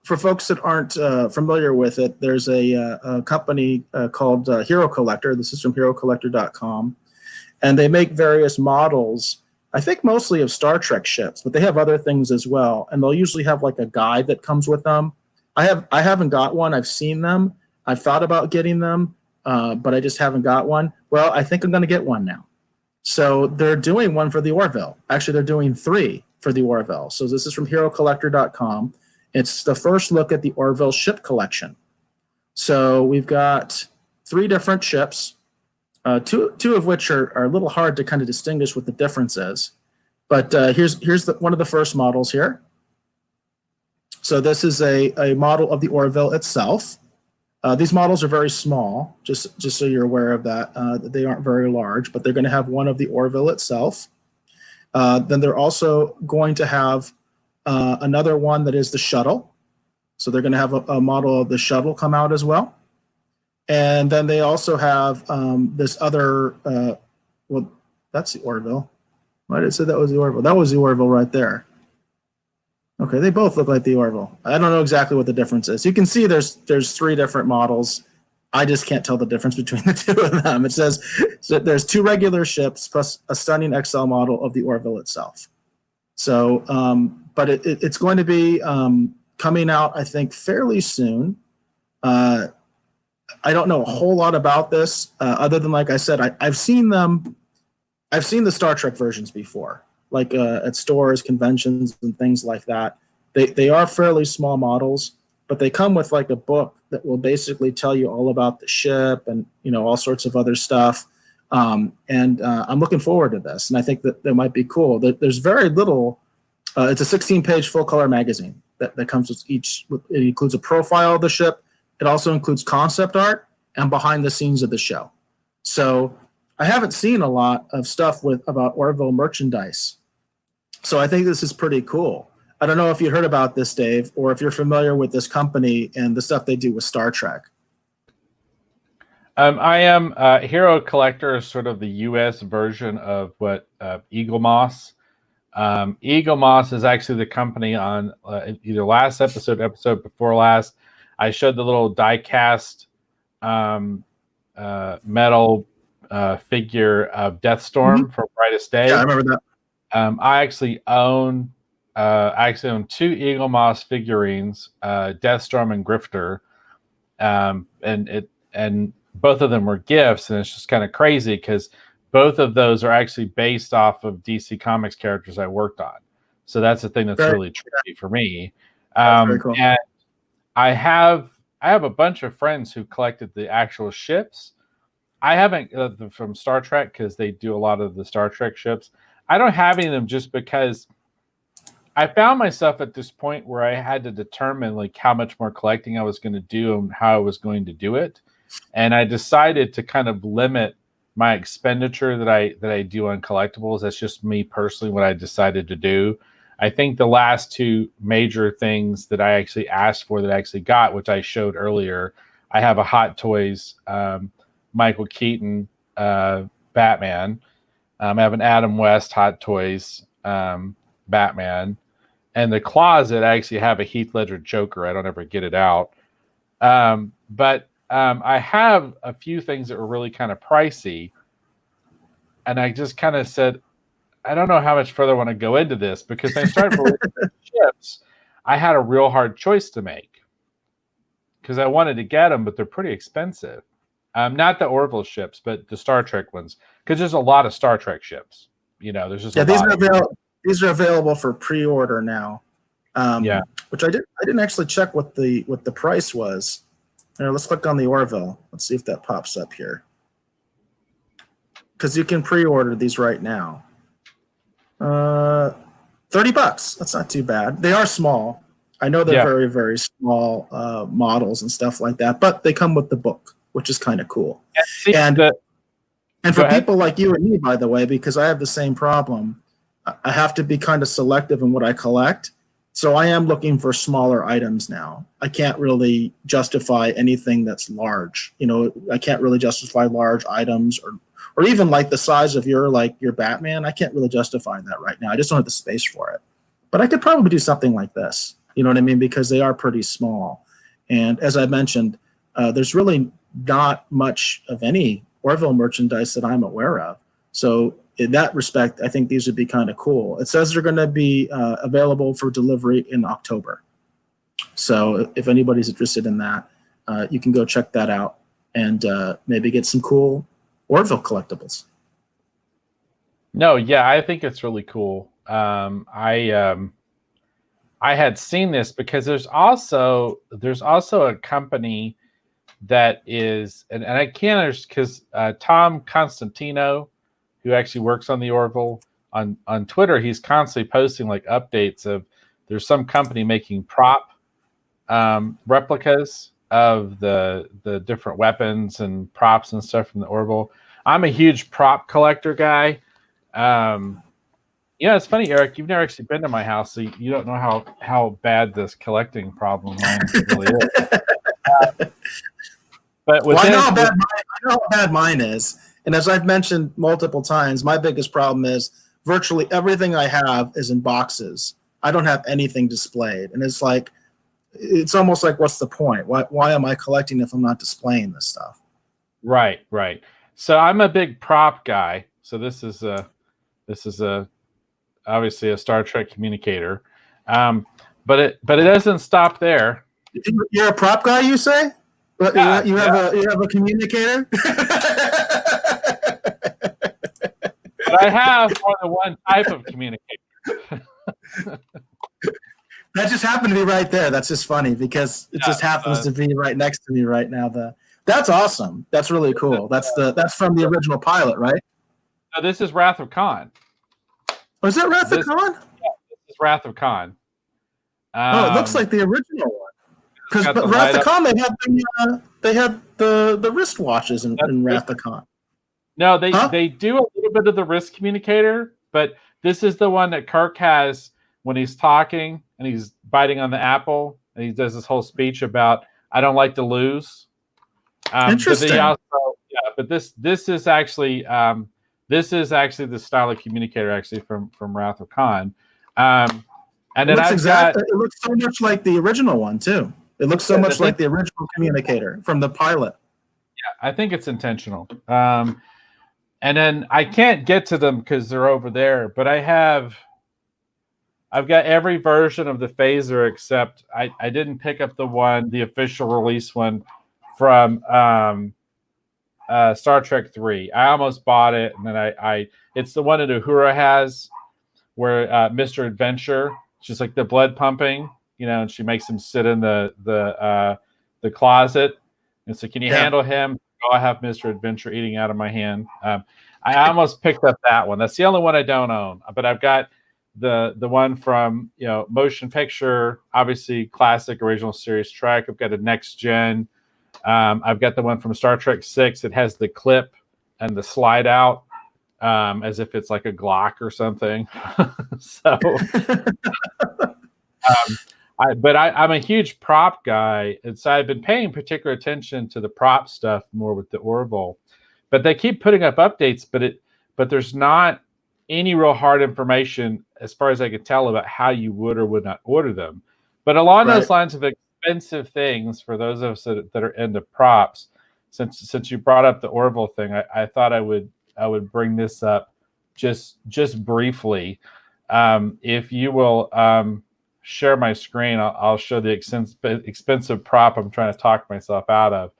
for folks that aren't familiar with it, there's a company called Hero Collector. This is from herocollector.com. And they make various models, I think mostly of Star Trek ships, but they have other things as well. And they'll usually have like a guide that comes with them. I haven't got one. I've seen them. I've thought about getting them, but I just haven't got one. Well, I think I'm going to get one now. So they're doing one for the Orville. Actually, they're doing 3 for the Orville. So this is from herocollector.com. It's the first look at the Orville ship collection. So we've got 3 different ships, two of which are a little hard to kind of distinguish what the difference is. But here's one of the first models here. So this is a model of the Orville itself. These models are very small, just so you're aware of that. They aren't very large, but they're going to have one of the Orville itself. Then they're also going to have another one that is the shuttle. So they're going to have a model of the shuttle come out as well. And then they also have this other, well, that's the Orville. Why did it say that was the Orville? That was the Orville right there. Okay, they both look like the Orville. I don't know exactly what the difference is. You can see there's 3 different models. I just can't tell the difference between the 2 of them. It says so there's 2 regular ships plus a stunning XL model of the Orville itself. So, but it's going to be coming out, I think, fairly soon. I don't know a whole lot about this, other than, like I said, I've seen them. I've seen the Star Trek versions before, like at stores, conventions, and things like that. They are fairly small models, but they come with like a book that will basically tell you all about the ship and all sorts of other stuff. I'm looking forward to this, and I think that might be cool. There's very little. It's a 16-page full-color magazine that comes with each. It includes a profile of the ship. It also includes concept art and behind the scenes of the show. So I haven't seen a lot of stuff about Orville merchandise. So I think this is pretty cool. I don't know if you heard about this, Dave, or if you're familiar with this company and the stuff they do with Star Trek. I am Hero Collector is sort of the U.S. version of what Eagle Moss. Eagle Moss is actually the company on either last episode before last. I showed the little die-cast metal figure of Deathstorm from Brightest Day. Yeah, I remember that. I actually own 2 Eagle Moss figurines, Deathstorm and Grifter, and both of them were gifts, and it's just kind of crazy because both of those are actually based off of DC Comics characters I worked on. So that's the thing that's really tricky for me. Very cool. And I have a bunch of friends who collected the actual ships. I haven't from Star Trek because they do a lot of the Star Trek ships. I don't have any of them just because I found myself at this point where I had to determine like how much more collecting I was going to do and how I was going to do it. And I decided to kind of limit my expenditure that I do on collectibles. That's just me personally, what I decided to do. I think the last 2 major things that I actually asked for that I actually got, which I showed earlier, I have a Hot Toys Michael Keaton Batman. I have an Adam West Hot Toys Batman. And the closet, I actually have a Heath Ledger Joker. I don't ever get it out. But I have a few things that were really kind of pricey. And I just kind of said, I don't know how much further I want to go into this, because when I started with ships, I had a real hard choice to make because I wanted to get them, but they're pretty expensive. Not the Orville ships, but the Star Trek ones, because there's a lot of Star Trek ships. There's just these are available for pre-order now. Which I didn't actually check what the price was. Here, let's click on the Orville. Let's see if that pops up here, because you can pre-order these right now. $30. That's not too bad. They are small. I know they're very, very small models and stuff like that, but they come with the book, which is kind of cool. And for people like you and me, by the way, because I have the same problem, I have to be kind of selective in what I collect. So I am looking for smaller items now. I can't really justify anything that's large. I can't really justify large items or even like the size of your Batman. I can't really justify that right now. I just don't have the space for it. But I could probably do something like this. You know what I mean? Because they are pretty small. And as I mentioned, there's really not much of any Orville merchandise that I'm aware of. So in that respect, I think these would be kind of cool. It says they're going to be available for delivery in October. So if anybody's interested in that, you can go check that out and maybe get some cool Orville collectibles. No, yeah, I think it's really cool. I had seen this because there's also a company that is, and I can't understand because Tom Constantino, who actually works on the Orville on Twitter, he's constantly posting like updates of there's some company making prop replicas of the different weapons and props and stuff from the Orville. I'm a huge prop collector guy. Yeah, it's funny, Eric. You've never actually been to my house, so you don't know how bad this collecting problem mine really is. But well, I know how bad mine is, and as I've mentioned multiple times, my biggest problem is virtually everything I have is in boxes. I don't have anything displayed, and it's like it's almost like, what's the point? Why am I collecting if I'm not displaying this stuff? Right. So I'm a big prop guy. So this is obviously a Star Trek communicator, but it doesn't stop there. You're a prop guy, you say? But yeah, you have a communicator. But I have more than one type of communicator. That just happened to be right there. That's just funny because it just happens to be right next to me right now. That's awesome. That's really cool. That's from the original pilot, right? No, this is Wrath of Khan. Was it Wrath of Khan? Yeah, this is Wrath of Khan. It looks like the original one. Because Wrath of Khan, they had the wristwatches in Wrath of Khan. No, they do a little bit of the wrist communicator, but this is the one that Kirk has when he's talking and he's biting on the apple, and he does this whole speech about I don't like to lose. Interesting. But this is actually the style of communicator actually from Wrath of Khan. And then it looks so much like the original one too. It looks so much like the original communicator from the pilot. Yeah, I think it's intentional. And then I can't get to them because they're over there, but I've got every version of the phaser except I didn't pick up the official release one from Star Trek 3. I almost bought it, and then it's the one that Uhura has where Mr. Adventure, she's like the blood pumping, and she makes him sit in the closet. And so, can you handle him? Oh, I have Mr. Adventure eating out of my hand. I almost picked up that one. That's the only one I don't own, but I've got the one from motion picture, obviously classic original series Trek. I've got a next gen. I've got the one from Star Trek 6. It has the clip and the slide out as if it's like a Glock or something. So, I'm a huge prop guy, and so I've been paying particular attention to the prop stuff more with the Orville. But they keep putting up updates, but there's not any real hard information as far as I could tell about how you would or would not order them. But along those lines of expensive things for those of us that are into props, since you brought up the Orville thing, I thought I would bring this up just briefly. If you will share my screen, I'll show the expensive prop I'm trying to talk myself out of.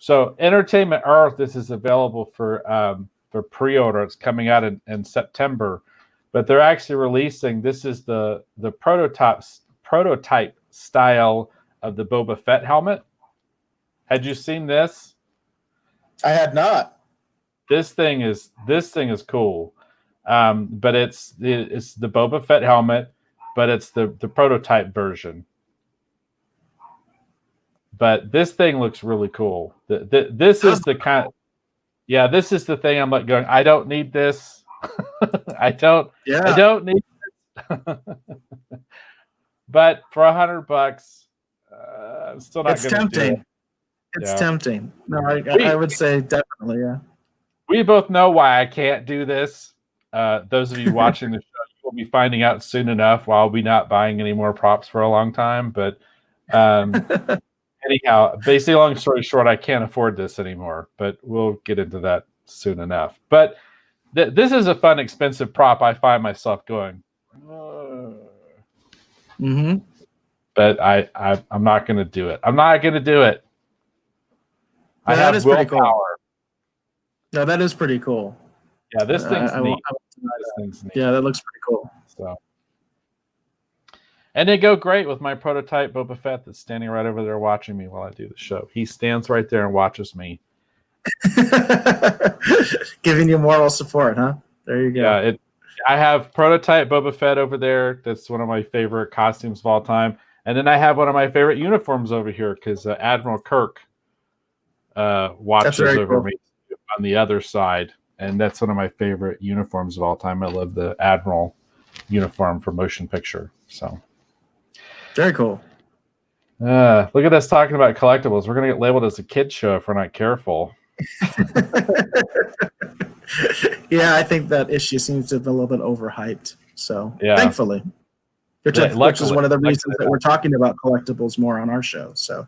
So Entertainment Earth, this is available for pre-order. It's coming out in September, but they're actually releasing, this is the prototype style of the Boba Fett helmet. Had you seen this? I had not. This thing is cool. But it's the Boba Fett helmet, but it's the prototype version. But this thing looks really cool. This is the kind of, this is the thing I'm like going, I don't need this. I don't need this. But for $100, I'm still not going to do it. It's tempting. No, I would say definitely, yeah. We both know why I can't do this. Those of you watching the show, you we'll be finding out soon enough. While I'll be not buying any more props for a long time, but anyhow, basically, long story short, I can't afford this anymore. But we'll get into that soon enough. But this is a fun, expensive prop. I find myself going, but I'm not going to do it. I'm not going to do it. Yeah, I that have is pretty willpower. cool. No, that is pretty cool. Yeah, this thing's neat. This thing's neat. Yeah, that looks pretty cool. So, and they go great with my prototype Boba Fett that's standing right over there watching me while I do the show. He stands right there and watches me. Giving you moral support, huh? There you go. Yeah, I have prototype Boba Fett over there. That's one of my favorite costumes of all time. And then I have one of my favorite uniforms over here because Admiral Kirk watches over me on the other side. And that's one of my favorite uniforms of all time. I love the Admiral uniform for motion picture. So very cool. Look at us talking about collectibles. We're going to get labeled as a kid show if we're not careful. Yeah, I think that issue seems to have been a little bit overhyped. So yeah. Thankfully, which is one of the reasons that we're talking about collectibles more on our show. So